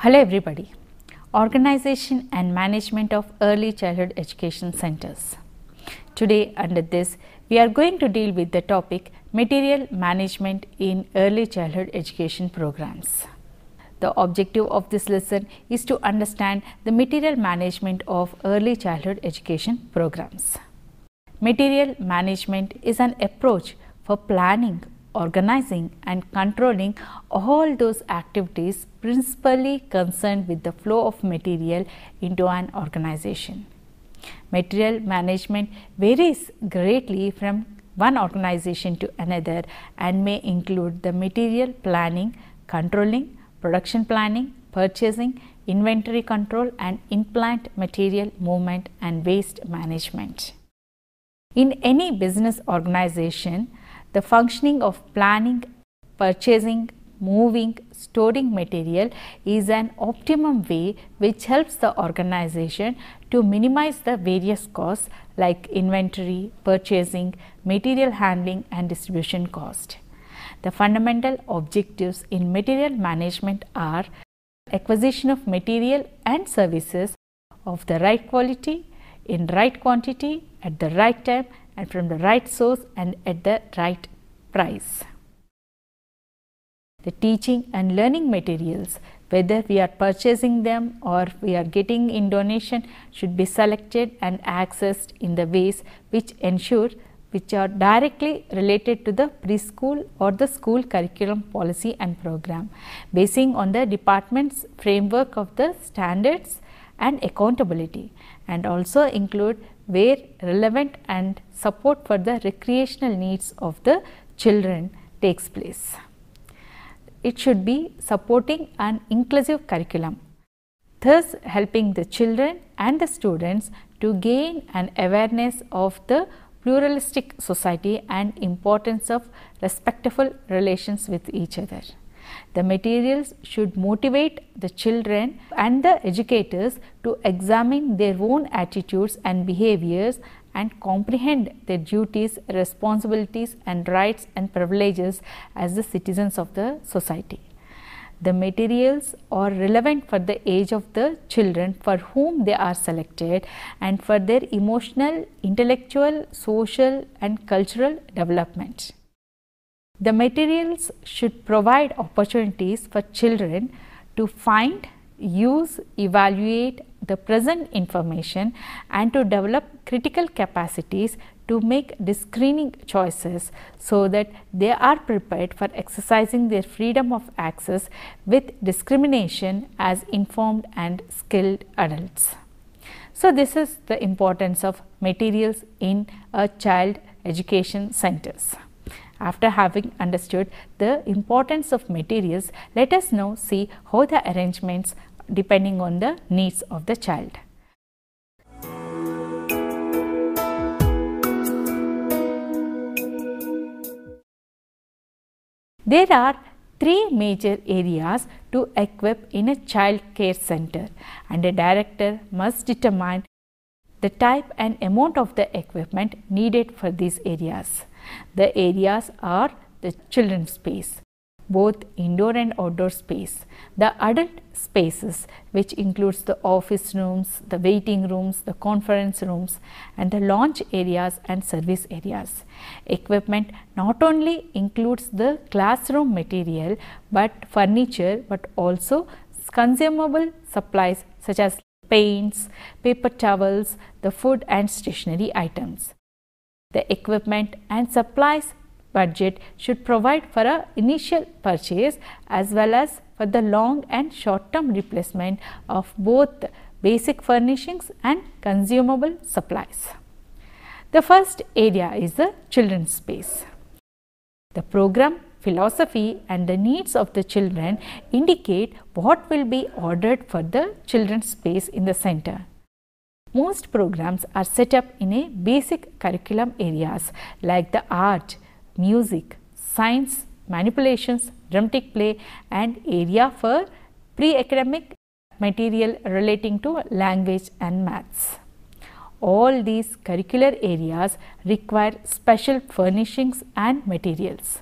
Hello everybody. Organization and management of early childhood education centers. Today under this we are going to deal with the topic material management in early childhood education programs. The objective of this lesson is to understand the material management of early childhood education programs. Material management is an approach for planning, organizing and controlling all those activities principally concerned with the flow of material into an organization. Material management varies greatly from one organization to another and may include the material planning, controlling, production planning, purchasing, inventory control and in-plant material movement and waste management. In any business organization, the functioning of planning, purchasing, moving, storing material is an optimum way which helps the organization to minimize the various costs like inventory, purchasing, material handling and distribution cost. The fundamental objectives in material management are acquisition of material and services of the right quality, in right quantity, at the right time and from the right source and at the right price. The teaching and learning materials, whether we are purchasing them or we are getting in donation, should be selected and accessed in the ways which are directly related to the preschool or the school curriculum policy and program, basing on the department's framework of the standards and accountability, and also include where relevant and support for the recreational needs of the children takes place. It should be supporting an inclusive curriculum, thus helping the children and the students to gain an awareness of the pluralistic society and importance of respectful relations with each other. The materials should motivate the children and the educators to examine their own attitudes and behaviors and comprehend their duties, responsibilities and rights and privileges as the citizens of the society. The materials are relevant for the age of the children for whom they are selected and for their emotional, intellectual, social and cultural development. The materials should provide opportunities for children to find, use, evaluate the present information and to develop critical capacities to make discerning choices so that they are prepared for exercising their freedom of access with discrimination as informed and skilled adults. So, this is the importance of materials in a child education centers. After having understood the importance of materials, let us now see how the arrangements depending on the needs of the child. There are three major areas to equip in a child care center, and a director must determine the type and amount of the equipment needed for these areas. The areas are the children's space, both indoor and outdoor space, the adult spaces which includes the office rooms, the waiting rooms, the conference rooms and the lounge areas and service areas. Equipment not only includes the classroom material but furniture but also consumable supplies such as paints, paper towels, the food and stationery items. The equipment and supplies budget should provide for an initial purchase as well as for the long and short term replacement of both basic furnishings and consumable supplies. The first area is the children's space. The program, philosophy and the needs of the children indicate what will be ordered for the children's space in the center. Most programs are set up in a basic curriculum areas like the art, music, science, manipulations, dramatic play and area for pre-academic material relating to language and maths. All these curricular areas require special furnishings and materials.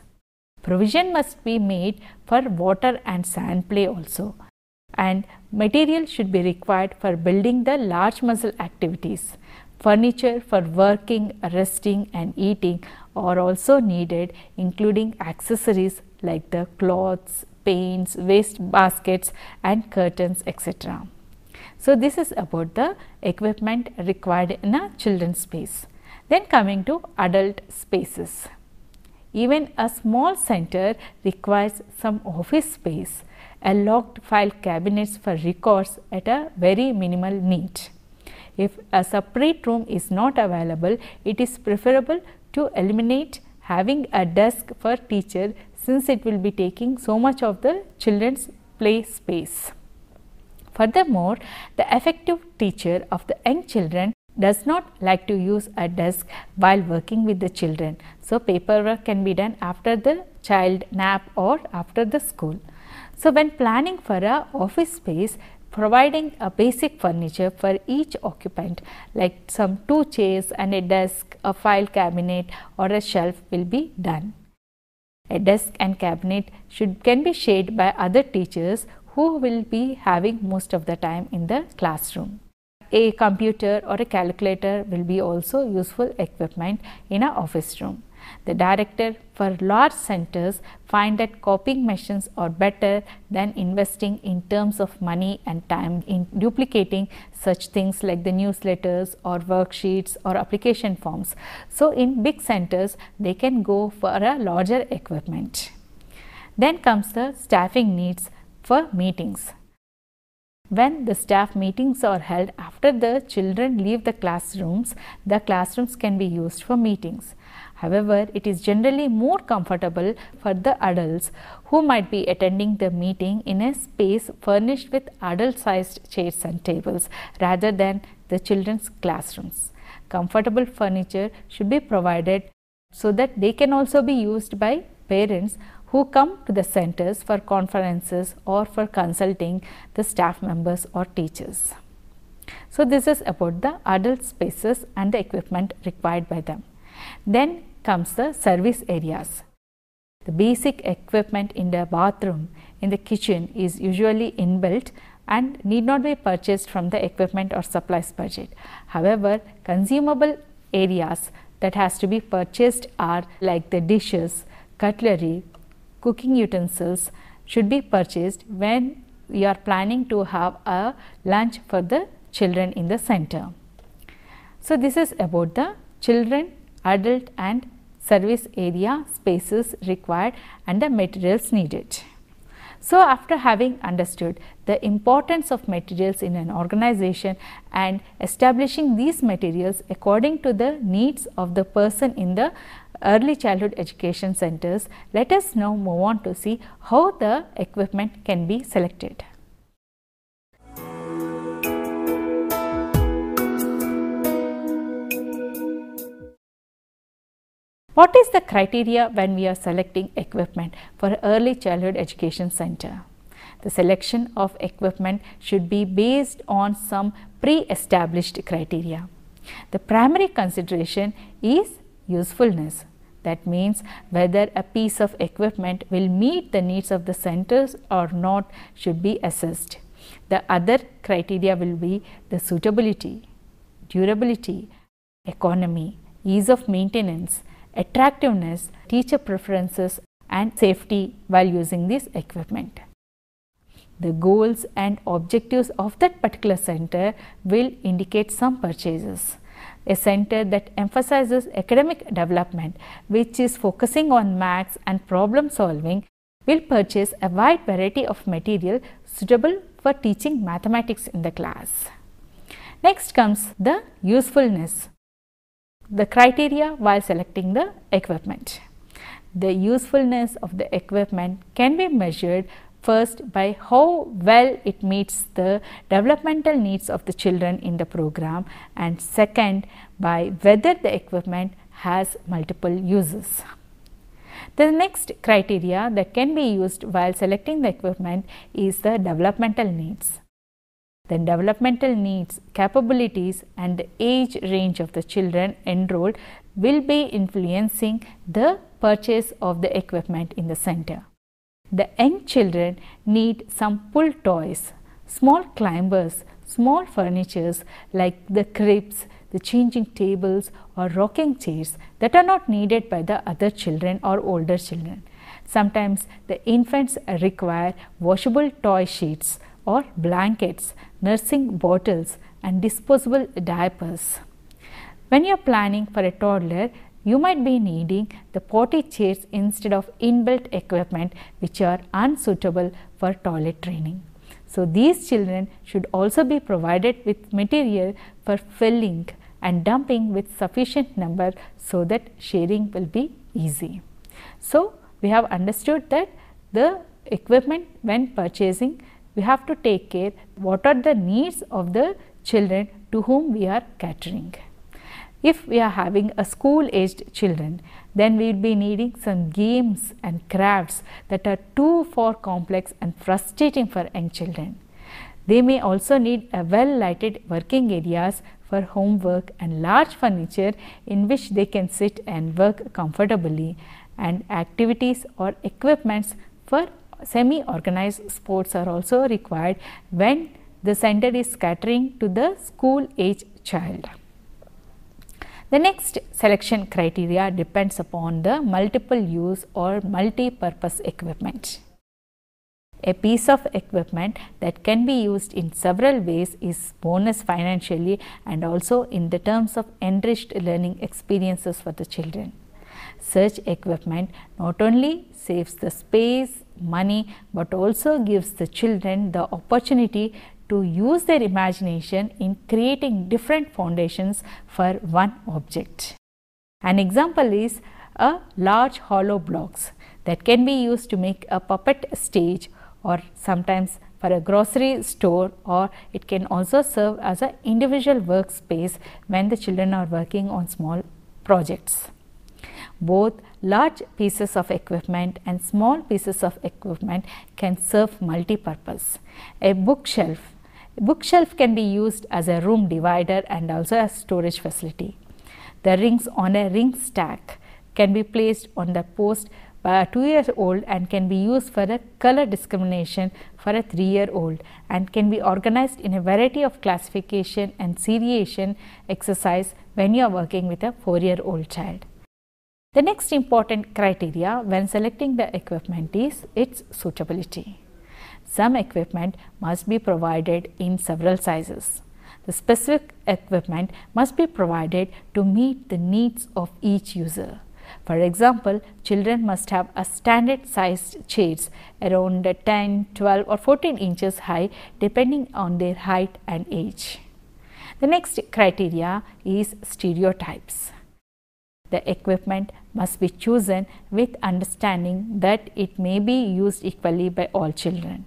Provision must be made for water and sand play also. and material should be required for building the large muscle activities. Furniture for working, resting and eating are also needed, including accessories like the cloths, paints, waste baskets and curtains, etc. So, this is about the equipment required in a children's space. Then coming to adult spaces. Even a small center requires some office space, a locked file cabinets for records at a very minimal need. If a separate room is not available, it is preferable to eliminate having a desk for teacher, since it will be taking so much of the children's play space. Furthermore, the effective teacher of the young children does not like to use a desk while working with the children. So, paperwork can be done after the child nap or after the school. So, when planning for a office space, providing a basic furniture for each occupant like some 2 chairs and a desk, a file cabinet or a shelf will be done. A desk and cabinet can be shared by other teachers who will be having most of the time in the classroom. A computer or a calculator will be also useful equipment in an office room. The director for large centers find that copying machines are better than investing in terms of money and time in duplicating such things like the newsletters or worksheets or application forms. So, in big centers they can go for a larger equipment. Then comes the staffing needs for meetings. When the staff meetings are held after the children leave the classrooms can be used for meetings. However, it is generally more comfortable for the adults who might be attending the meeting in a space furnished with adult-sized chairs and tables rather than the children's classrooms. Comfortable furniture should be provided so that they can also be used by parents who come to the centers for conferences or for consulting the staff members or teachers. So, this is about the adult spaces and the equipment required by them. Then comes the service areas. The basic equipment in the bathroom, in the kitchen is usually inbuilt and need not be purchased from the equipment or supplies budget. However, consumable areas that has to be purchased are like the dishes, cutlery, cooking utensils should be purchased when we are planning to have a lunch for the children in the center. So, this is about the children, adult and service area spaces required and the materials needed. So, after having understood the importance of materials in an organization and establishing these materials according to the needs of the person in the early childhood education centers, let us now move on to see how the equipment can be selected. What is the criteria when we are selecting equipment for early childhood education center? The selection of equipment should be based on some pre-established criteria. The primary consideration is usefulness. That means whether a piece of equipment will meet the needs of the centers or not should be assessed. The other criteria will be the suitability, durability, economy, ease of maintenance, attractiveness, teacher preferences and safety while using this equipment. The goals and objectives of that particular center will indicate some purchases. A center that emphasizes academic development, which is focusing on maths and problem solving, will purchase a wide variety of material suitable for teaching mathematics in the class. Next comes the usefulness. The criteria while selecting the equipment. The usefulness of the equipment can be measured first by how well it meets the developmental needs of the children in the program, and second by whether the equipment has multiple uses. The next criteria that can be used while selecting the equipment is the developmental needs. The developmental needs, capabilities and the age range of the children enrolled will be influencing the purchase of the equipment in the center. The young children need some pull toys Small climbers, small furnitures like the cribs, the changing tables or rocking chairs that are not needed by the other children or older children. Sometimes the infants require washable toy sheets or blankets, nursing bottles and disposable diapers. When you are planning for a toddler, you might be needing the potty chairs instead of inbuilt equipment which are unsuitable for toilet training. So, these children should also be provided with material for filling and dumping with sufficient number so that sharing will be easy. So, we have understood that the equipment when purchasing, we have to take care what are the needs of the children to whom we are catering. If we are having a school aged children, then we will be needing some games and crafts that are too far complex and frustrating for young children. They may also need a well lighted working areas for homework and large furniture in which they can sit and work comfortably, and activities or equipments for semi organized sports are also required when the center is catering to the school age child. The next selection criteria depends upon the multiple use or multi-purpose equipment. A piece of equipment that can be used in several ways is bonus financially and also in the terms of enriched learning experiences for the children. Such equipment not only saves the space, money, but also gives the children the opportunity to use their imagination in creating different foundations for one object. An example is a large hollow blocks that can be used to make a puppet stage, or sometimes for a grocery store, or it can also serve as an individual workspace when the children are working on small projects. Both large pieces of equipment and small pieces of equipment can serve multi-purpose. A bookshelf can be used as a room divider and also a storage facility. The rings on a ring stack can be placed on the post by a 2-year-old and can be used for a color discrimination for a 3-year-old, and can be organized in a variety of classification and seriation exercise when you are working with a 4-year-old child. The next important criteria when selecting the equipment is its suitability. Some equipment must be provided in several sizes. The specific equipment must be provided to meet the needs of each user. For example, children must have a standard sized chairs around 10, 12 or 14 inches high depending on their height and age. The next criteria is stereotypes. The equipment must be chosen with understanding that it may be used equally by all children.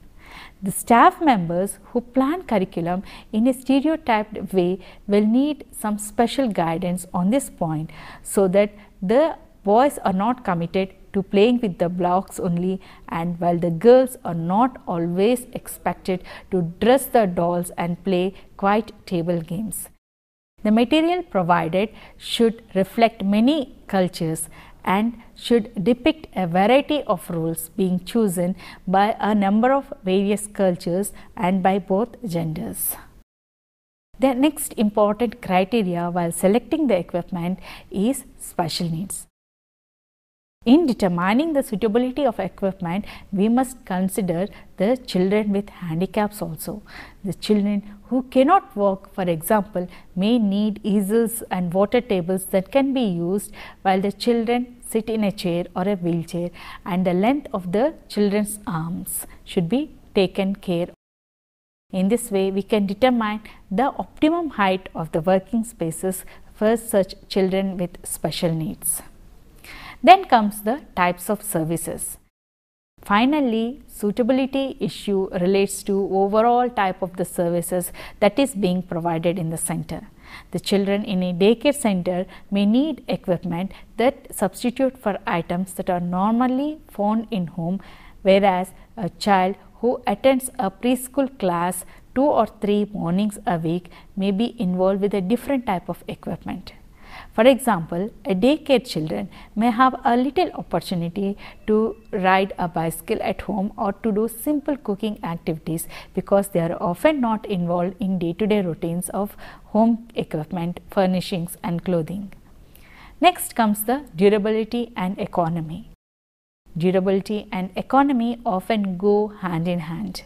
The staff members who plan curriculum in a stereotyped way will need some special guidance on this point, so that the boys are not committed to playing with the blocks only, and while the girls are not always expected to dress the dolls and play quiet table games. The material provided should reflect many cultures and should depict a variety of roles being chosen by a number of various cultures and by both genders. The next important criteria while selecting the equipment is special needs. In determining the suitability of equipment, we must consider the children with handicaps also. The children who cannot walk, for example, may need easels and water tables that can be used while the children sit in a chair or a wheelchair, and the length of the children's arms should be taken care of. In this way, we can determine the optimum height of the working spaces for such children with special needs. Then comes the types of services. Finally, suitability issue relates to overall type of the services that is being provided in the center. The children in a daycare center may need equipment that substitute for items that are normally found in home, whereas a child who attends a preschool class 2 or 3 mornings a week may be involved with a different type of equipment. For example, a daycare children may have a little opportunity to ride a bicycle at home or to do simple cooking activities because they are often not involved in day-to-day routines of home equipment, furnishings and clothing. Next comes the durability and economy. Durability and economy often go hand in hand.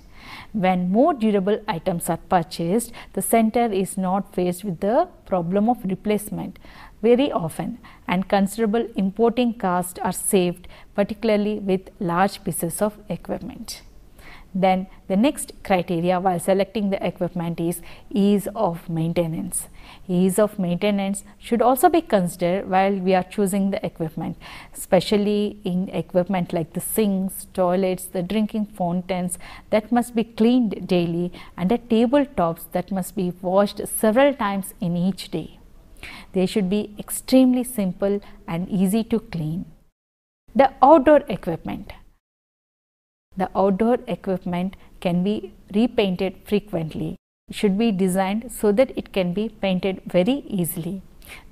When more durable items are purchased, the center is not faced with the problem of replacement very often, and considerable importing costs are saved, particularly with large pieces of equipment. Then the next criteria while selecting the equipment is ease of maintenance. Ease of maintenance should also be considered while we are choosing the equipment, especially in equipment like the sinks, toilets, the drinking fountains that must be cleaned daily, and the tabletops that must be washed several times in each day. They should be extremely simple and easy to clean. The outdoor equipment. The outdoor equipment can be repainted frequently. It should be designed so that it can be painted very easily.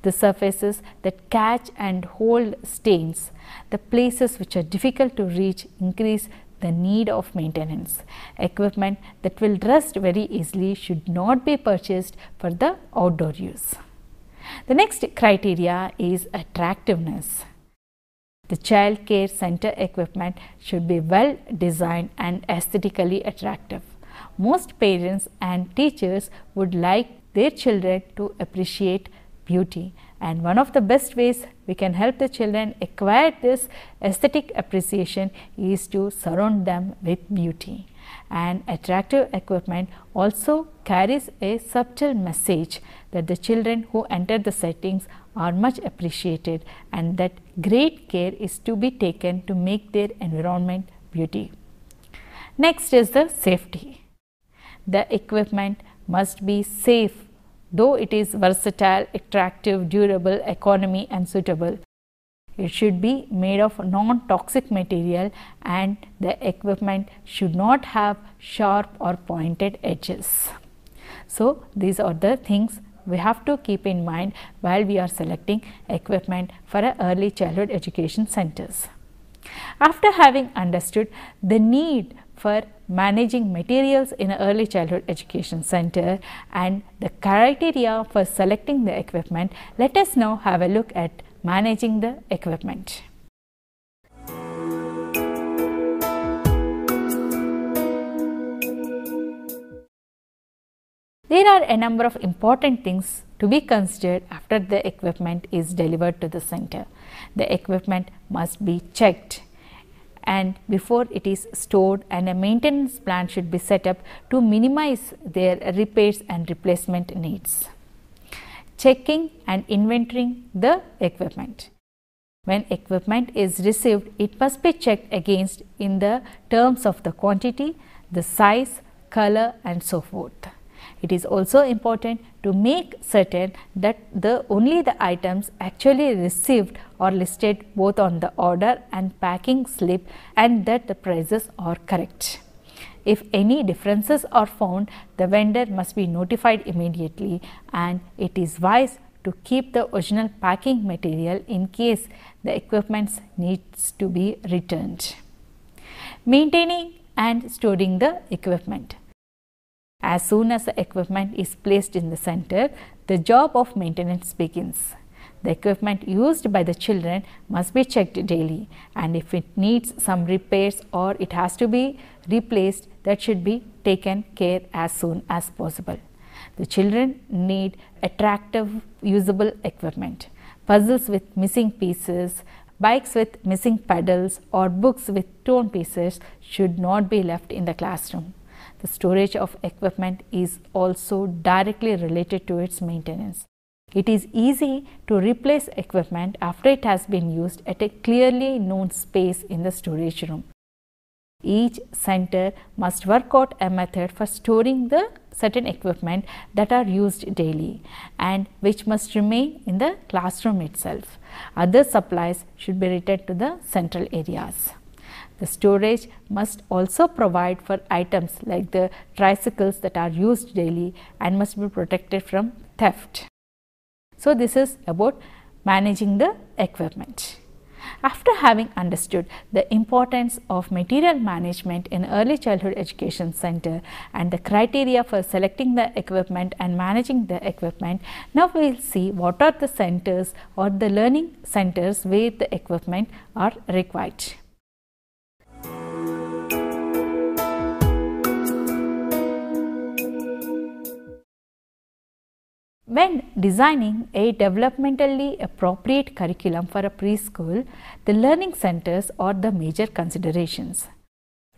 The surfaces that catch and hold stains, the places which are difficult to reach, increase the need of maintenance. Equipment that will rust very easily should not be purchased for the outdoor use. The next criteria is attractiveness. The child care center equipment should be well designed and aesthetically attractive. Most parents and teachers would like their children to appreciate beauty, and one of the best ways we can help the children acquire this aesthetic appreciation is to surround them with beauty. And attractive equipment also carries a subtle message that the children who enter the settings are much appreciated and that great care is to be taken to make their environment beauty. Next is the safety. The equipment must be safe, though it is versatile, attractive, durable, economy and suitable. It should be made of non-toxic material, and the equipment should not have sharp or pointed edges. So, these are the things we have to keep in mind while we are selecting equipment for our early childhood education centers. After having understood the need for managing materials in an early childhood education center and the criteria for selecting the equipment, let us now have a look at managing the equipment. There are a number of important things to be considered after the equipment is delivered to the center. The equipment must be checked and before it is stored, and a maintenance plan should be set up to minimize their repairs and replacement needs. Checking and inventorying the equipment. When equipment is received, it must be checked against in the terms of the quantity, the size, color and so forth. It is also important to make certain that only the items actually received are listed both on the order and packing slip and that the prices are correct. If any differences are found, the vendor must be notified immediately, and it is wise to keep the original packing material in case the equipment needs to be returned. Maintaining and storing the equipment. As soon as the equipment is placed in the center, the job of maintenance begins. The equipment used by the children must be checked daily, and if it needs some repairs or it has to be replaced, that should be taken care as soon as possible. The children need attractive, usable equipment. Puzzles with missing pieces, bikes with missing pedals or books with torn pieces should not be left in the classroom. The storage of equipment is also directly related to its maintenance. It is easy to replace equipment after it has been used at a clearly known space in the storage room. Each center must work out a method for storing the certain equipment that are used daily and which must remain in the classroom itself. Other supplies should be returned to the central areas. The storage must also provide for items like the tricycles that are used daily and must be protected from theft. So, this is about managing the equipment. After having understood the importance of material management in early childhood education center and the criteria for selecting the equipment and managing the equipment, now we will see what are the centers or the learning centers where the equipment are required. When designing a developmentally appropriate curriculum for a preschool, the learning centers are the major considerations.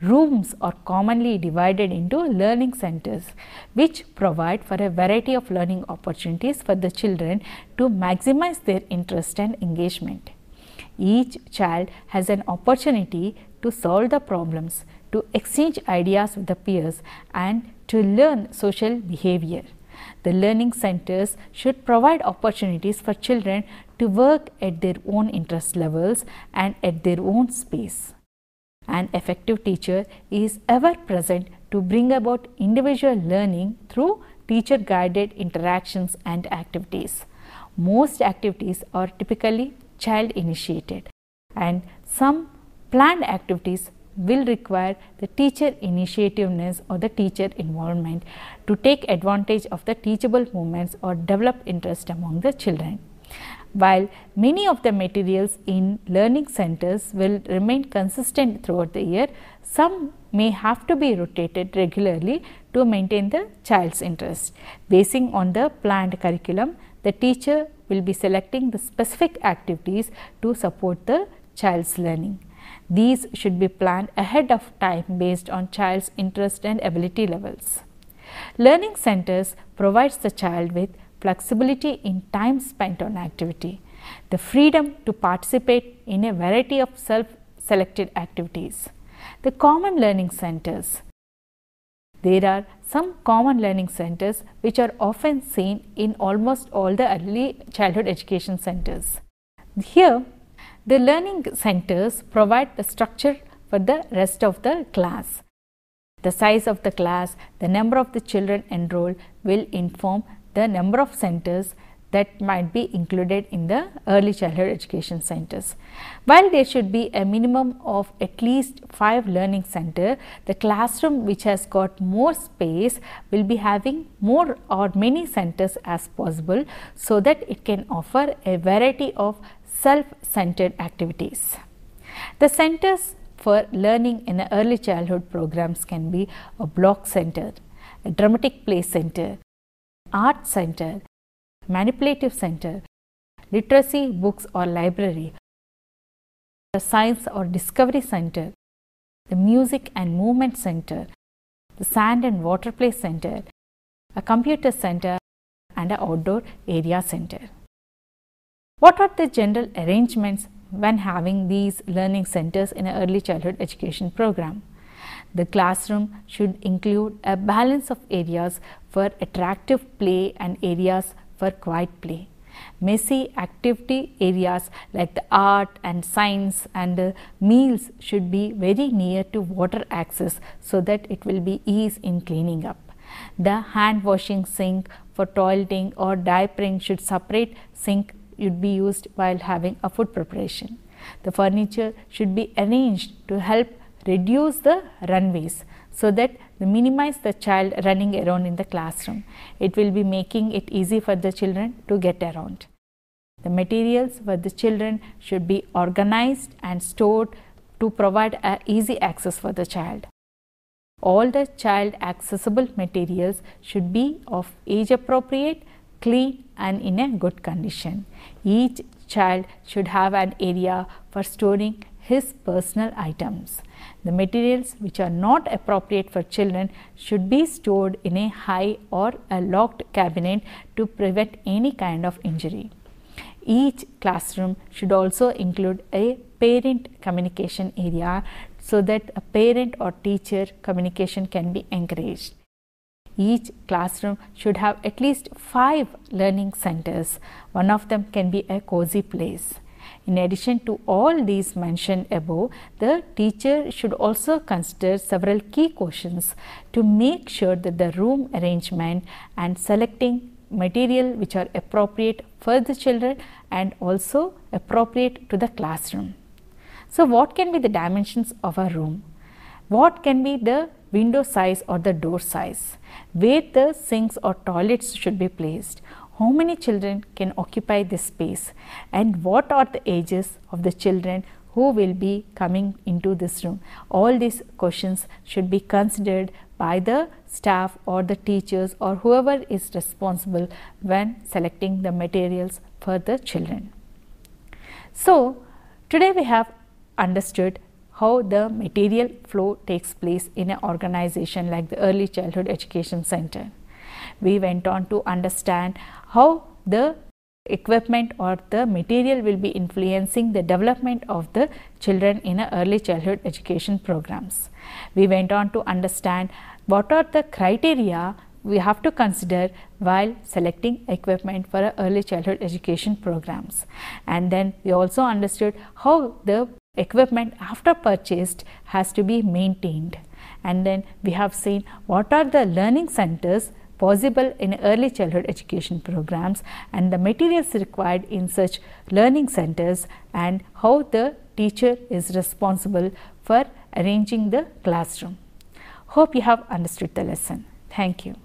Rooms are commonly divided into learning centers, which provide for a variety of learning opportunities for the children to maximize their interest and engagement. Each child has an opportunity to solve the problems, to exchange ideas with the peers, and to learn social behavior. The learning centers should provide opportunities for children to work at their own interest levels and at their own space. An effective teacher is ever present to bring about individual learning through teacher guided interactions and activities. Most activities are typically child initiated, and some planned activities will require the teacher initiativeness or the teacher involvement to take advantage of the teachable moments or develop interest among the children. While many of the materials in learning centers will remain consistent throughout the year, some may have to be rotated regularly to maintain the child's interest. Basing on the planned curriculum, the teacher will be selecting the specific activities to support the child's learning. These should be planned ahead of time based on child's interest and ability levels. Learning centers provides the child with flexibility in time spent on activity, the freedom to participate in a variety of self-selected activities. The common learning centers. There are some common learning centers which are often seen in almost all the early childhood education centers. Here, the learning centers provide the structure for the rest of the class. The size of the class, the number of the children enrolled will inform the number of centers that might be included in the early childhood education centers. While there should be a minimum of at least 5 learning centers, the classroom which has got more space will be having more or many centers as possible, so that it can offer a variety of self-centered activities. The centers for learning in the early childhood programs can be a block center, a dramatic play center, art center, manipulative center, literacy books or library, a science or discovery center, the music and movement center, the sand and water play center, a computer center, and an outdoor area center. What are the general arrangements when having these learning centers in an early childhood education program? The classroom should include a balance of areas for attractive play and areas for quiet play. Messy activity areas like the art and science and the meals should be very near to water access, so that it will be ease in cleaning up. The hand washing sink for toileting or diapering should separate sink would be used while having a food preparation. The furniture should be arranged to help reduce the runways, so that they minimize the child running around in the classroom. It will be making it easy for the children to get around. The materials for the children should be organized and stored to provide easy access for the child. All the child accessible materials should be of age appropriate, clean and in a good condition. Each child should have an area for storing his personal items. The materials which are not appropriate for children should be stored in a high or a locked cabinet to prevent any kind of injury. Each classroom should also include a parent communication area, so that a parent or teacher communication can be encouraged. Each classroom should have at least 5 learning centers. One of them can be a cozy place. In addition to all these mentioned above, the teacher should also consider several key questions to make sure that the room arrangement and selecting material which are appropriate for the children and also appropriate to the classroom. So, what can be the dimensions of a room? What can be the window size or the door size? Where the sinks or toilets should be placed? How many children can occupy this space? And what are the ages of the children who will be coming into this room? All these questions should be considered by the staff or the teachers or whoever is responsible when selecting the materials for the children. So, today we have understood how the material flow takes place in an organization like the Early Childhood Education Center. We went on to understand how the equipment or the material will be influencing the development of the children in a early childhood education programs. We went on to understand what are the criteria we have to consider while selecting equipment for early childhood education programs. And then we also understood how the equipment after purchased has to be maintained. And then we have seen what are the learning centers possible in early childhood education programs and the materials required in such learning centers and how the teacher is responsible for arranging the classroom. Hope you have understood the lesson. Thank you.